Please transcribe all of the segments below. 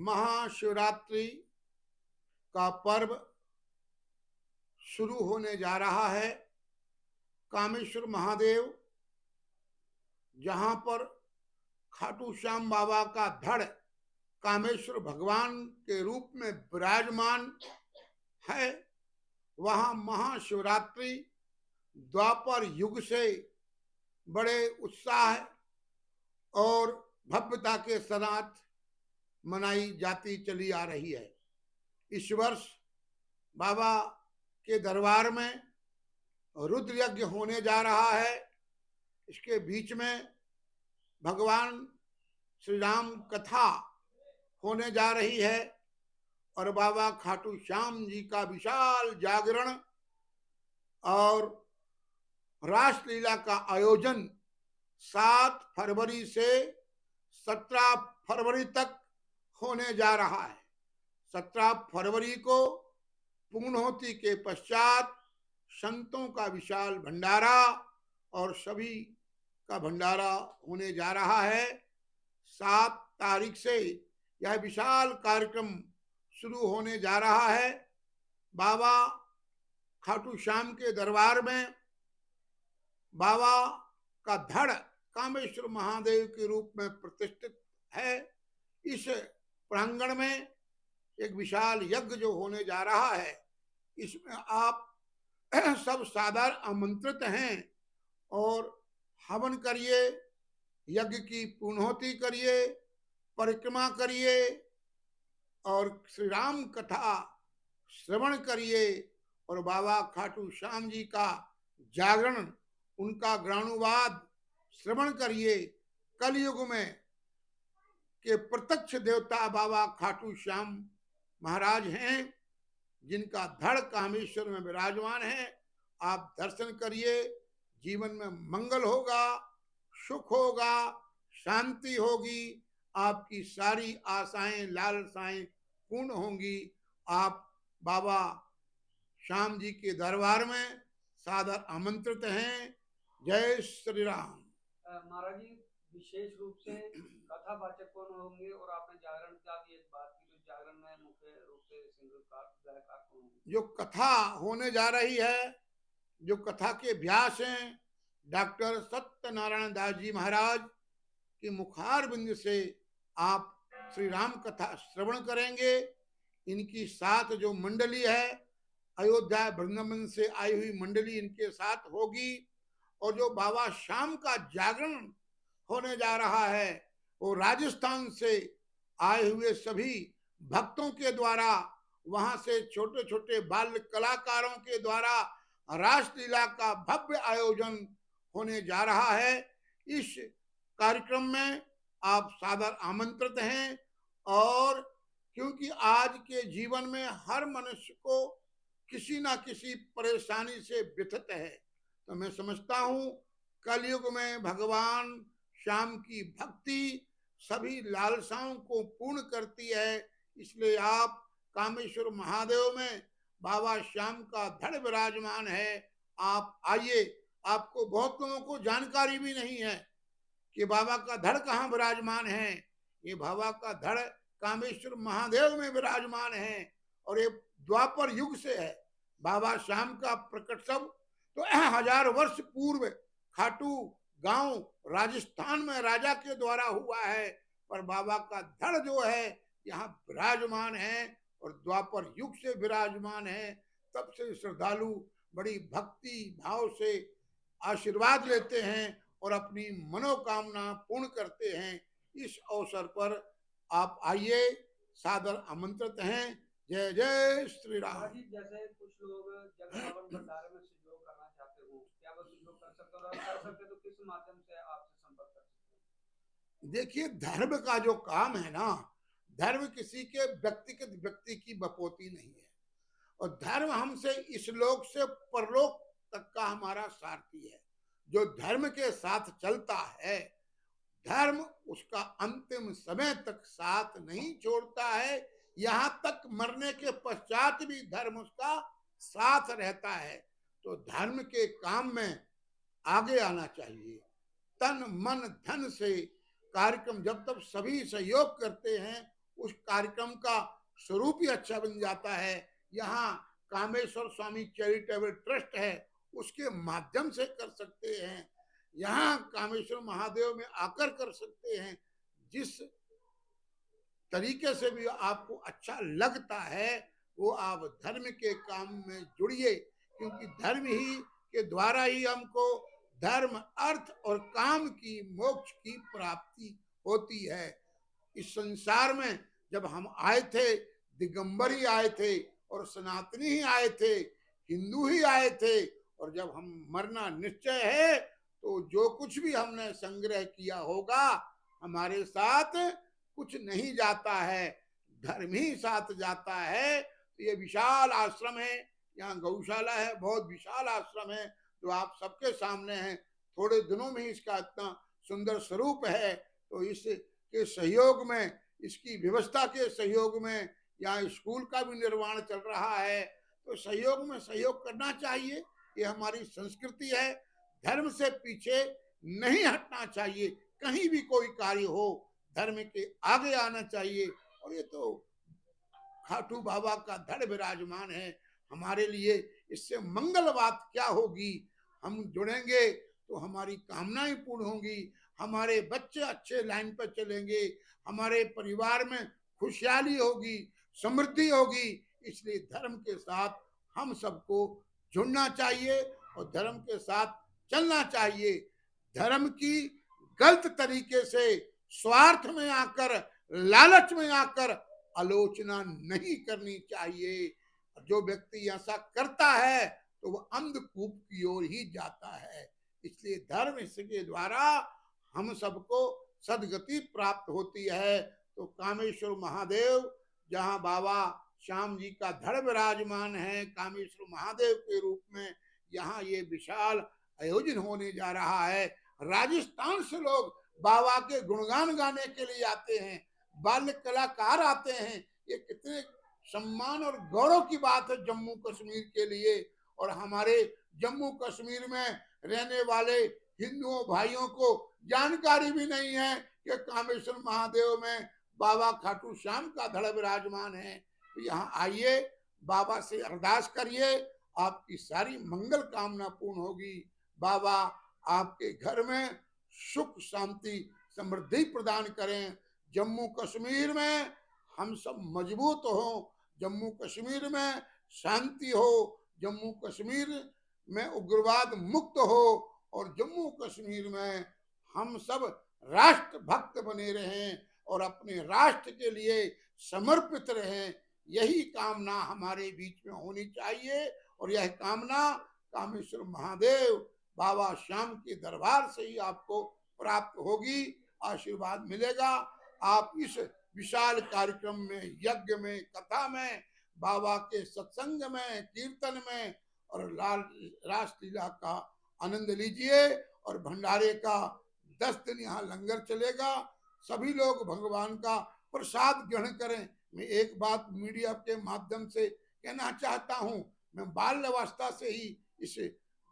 महाशिवरात्रि का पर्व शुरू होने जा रहा है। कामेश्वर महादेव जहां पर खाटू श्याम बाबा का धड़ कामेश्वर भगवान के रूप में विराजमान है, वहां महाशिवरात्रि द्वापर युग से बड़े उत्साह और भव्यता के साथ मनाई जाती चली आ रही है। इस वर्ष बाबा के दरबार में रुद्र यज्ञ होने जा रहा है। इसके बीच में भगवान श्री राम कथा होने जा रही है और बाबा खाटू श्याम जी का विशाल जागरण और रासलीला का आयोजन 7 फरवरी से 17 फरवरी तक होने जा रहा है। 17 फरवरी को पूर्णाहुति के पश्चात संतों का विशाल भंडारा और सभी का भंडारा होने जा रहा है। 7 तारीख से यह विशाल कार्यक्रम शुरू होने जा रहा है। बाबा खाटू श्याम के दरबार में बाबा का धड़ कामेश्वर महादेव के रूप में प्रतिष्ठित है। इस प्रांगण में एक विशाल यज्ञ जो होने जा रहा है, इसमें आप सब सादर आमंत्रित हैं और हवन करिए, यज्ञ की पूर्णाहुति करिए, परिक्रमा करिए और श्री राम कथा श्रवण करिए और बाबा खाटू श्याम जी का जागरण, उनका ग्राणुवाद श्रवण करिए। कलयुग में के प्रत्यक्ष देवता बाबा खाटू श्याम महाराज हैं, जिनका धड़ कामेश्वर में विराजमान है। आप दर्शन करिए, जीवन में मंगल होगा, सुख होगा, शांति होगी, आपकी सारी आशाएं लालसाएं पूर्ण होंगी। आप बाबा श्याम जी के दरबार में सादर आमंत्रित हैं। जय श्री राम। महाराज जी, विशेष रूप से कथावाचक कौन होंगे और आपने जागरण का भी एक बात की, तो जागरण में मुख्य रूप से सिंगरकार गायकार कौन होंगे? जो कथा होने जा रही है, जो कथा के व्यास हैं, डॉक्टर सत्यनारायण दास जी महाराज के मुखार बिंद से आप श्री राम कथा श्रवण करेंगे। इनकी साथ जो मंडली है, अयोध्या वृंदावन से आई हुई मंडली इनके साथ होगी। और जो बाबा श्याम का जागरण होने जा रहा है, वो राजस्थान से आए हुए सभी भक्तों के द्वारा, वहां से छोटे छोटे बाल कलाकारों के द्वारा रासलीला का भव्य आयोजन होने जा रहा है। इस कार्यक्रम में आप सादर आमंत्रित हैं। और क्योंकि आज के जीवन में हर मनुष्य को किसी ना किसी परेशानी से व्यथित है, तो मैं समझता हूं कलयुग में भगवान श्याम की भक्ति सभी लालसाओं को पूर्ण करती है। इसलिए आप कामेश्वर महादेव में बाबा श्याम का धड़ विराजमान है। आप आइए। आपको बहुत लोगों को जानकारी भी नहीं है कि बाबा का धड़ कहाँ विराजमान है। ये बाबा का धड़ कामेश्वर महादेव में विराजमान है और ये द्वापर युग से है। बाबा श्याम का प्रकटोत्सव तो 1000 वर्ष पूर्व खाटू गांव राजस्थान में राजा के द्वारा हुआ है, पर बाबा का धड़ जो है यहाँ विराजमान है और द्वापर युग से विराजमान है। तब से श्रद्धालु बड़ी भक्ति भाव से आशीर्वाद लेते हैं और अपनी मनोकामना पूर्ण करते हैं। इस अवसर पर आप आइए, सादर आमंत्रित हैं। जय जय श्री राम। जैसे कुछ लोग जब हवन भंडारे में सहयोग करना चाहते हो, क्या वो सहयोग कर सकते हो? और कर सकते तो किस माध्यम से आपसे संपर्क कर सकते हैं? देखिए, धर्म का जो काम है ना, धर्म किसी के व्यक्तिगत व्यक्ति की बपोती नहीं है और धर्म हमसे इस लोक से परलोक तक का हमारा सारथी है। जो धर्म के साथ चलता है, धर्म उसका अंतिम समय तक साथ नहीं छोड़ता है। यहां तक मरने के पश्चात भी धर्म उसका साथ रहता है। तो धर्म के काम में आगे आना चाहिए। तन मन धन से कार्यक्रम जब तक सभी सहयोग करते हैं, उस कार्यक्रम का स्वरूप ही अच्छा बन जाता है। यहाँ कामेश्वर स्वामी चैरिटेबल ट्रस्ट है, उसके माध्यम से कर सकते हैं। यहाँ कामेश्वर महादेव में आकर कर सकते हैं। जिस तरीके से भी आपको अच्छा लगता है वो आप धर्म के काम में जुड़िए, क्योंकि धर्म ही के द्वारा ही हमको धर्म, अर्थ और काम की, मोक्ष की प्राप्ति होती है। इस संसार में जब हम आए थे, दिगंबर ही आए थे और सनातनी ही आए थे, हिंदू ही आए थे, और जब हम मरना निश्चय है तो जो कुछ भी हमने संग्रह किया होगा हमारे साथ कुछ नहीं जाता है, धर्म ही साथ जाता है। तो ये विशाल आश्रम है, यहाँ गौशाला है, बहुत विशाल आश्रम है जो आप सबके सामने है। थोड़े दिनों में इसका इतना सुंदर स्वरूप है, तो इसके सहयोग में, इसकी व्यवस्था के सहयोग में, यहाँ स्कूल का भी निर्माण चल रहा है, तो सहयोग में सहयोग करना चाहिए। ये हमारी संस्कृति है, धर्म से पीछे नहीं हटना चाहिए। कहीं भी कोई कार्य हो धर्म के आगे आना चाहिए। और ये तो खाटू बाबा का धड़ विराजमान है हमारे लिए, इससे मंगल बात क्या होगी। हम जुड़ेंगे तो हमारी कामनाएं पूर्ण होंगी, हमारे बच्चे अच्छे लाइन पर चलेंगे, हमारे परिवार में खुशहाली होगी, समृद्धि होगी। इसलिए धर्म के साथ हम सबको जुड़ना चाहिए और धर्म के साथ चलना चाहिए। धर्म की गलत तरीके से, स्वार्थ में आकर, लालच में आकर आलोचना नहीं करनी चाहिए। जो व्यक्ति ऐसा करता है तो वह अंधकूप की ओर ही जाता है। इसलिए धर्म इसके द्वारा हम सबको सदगति प्राप्त होती है। तो कामेश्वर महादेव, जहाँ बाबा श्याम जी का धड़ विराजमान है कामेश्वर महादेव के रूप में, यहाँ ये विशाल आयोजन होने जा रहा है। राजस्थान से लोग बाबा के गुणगान गाने के लिए आते हैं, बाल कलाकार आते हैं। ये कितने सम्मान और गौरव की बात है जम्मू कश्मीर के लिए। और हमारे जम्मू कश्मीर में रहने वाले हिंदुओं भाइयों को जानकारी भी नहीं है कि कामेश्वर महादेव में बाबा खाटू श्याम का धड़ विराजमान है। तो यहाँ आइए, बाबा से अरदास करिए, आपकी सारी मंगल कामना पूर्ण होगी। बाबा आपके घर में सुख, शांति, समृद्धि प्रदान करें। जम्मू कश्मीर में हम सब मजबूत हों, जम्मू कश्मीर में शांति हो, जम्मू कश्मीर में उग्रवाद मुक्त हो, और जम्मू कश्मीर में हम सब राष्ट्र भक्त बने रहें और अपने राष्ट्र के लिए समर्पित रहें। यही कामना हमारे बीच में होनी चाहिए। और यह कामना कामेश्वर महादेव बाबा श्याम के दरबार से ही आपको प्राप्त होगी, आशीर्वाद मिलेगा। आप इस विशाल कार्यक्रम में, यज्ञ में, कथा में, बाबा के सत्संग में, कीर्तन में और रासलीला का आनंद लीजिए। और भंडारे का 10 दिन यहाँ लंगर चलेगा, सभी लोग भगवान का प्रसाद ग्रहण करें। मैं एक बात मीडिया के माध्यम से कहना चाहता हूँ, मैं बाल्यावस्था से ही इस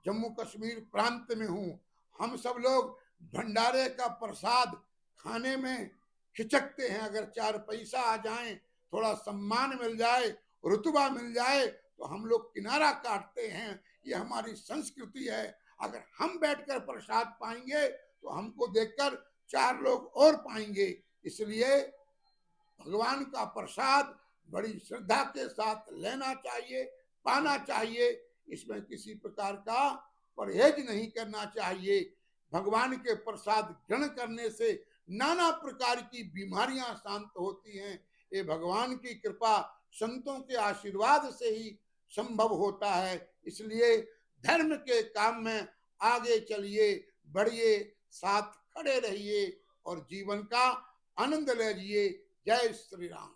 जम्मू कश्मीर प्रांत में हूँ। हम सब लोग भंडारे का प्रसाद खाने में हिचकते हैं। अगर 4 पैसा आ जाए, थोड़ा सम्मान मिल जाए, रुतबा मिल जाए, तो हम लोग किनारा काटते हैं। ये हमारी संस्कृति है। अगर हम बैठकर प्रसाद पाएंगे तो हमको देखकर 4 लोग और पाएंगे। इसलिए भगवान का प्रसाद बड़ी श्रद्धा के साथ लेना चाहिए, पाना चाहिए। इसमें किसी प्रकार का परहेज नहीं करना चाहिए। भगवान के प्रसाद ग्रहण करने से नाना प्रकार की बीमारियां शांत होती हैं। ये भगवान की कृपा, संतों के आशीर्वाद से ही संभव होता है। इसलिए धर्म के काम में आगे चलिए, बढ़िए, साथ खड़े रहिए और जीवन का आनंद लीजिए। जय श्री राम।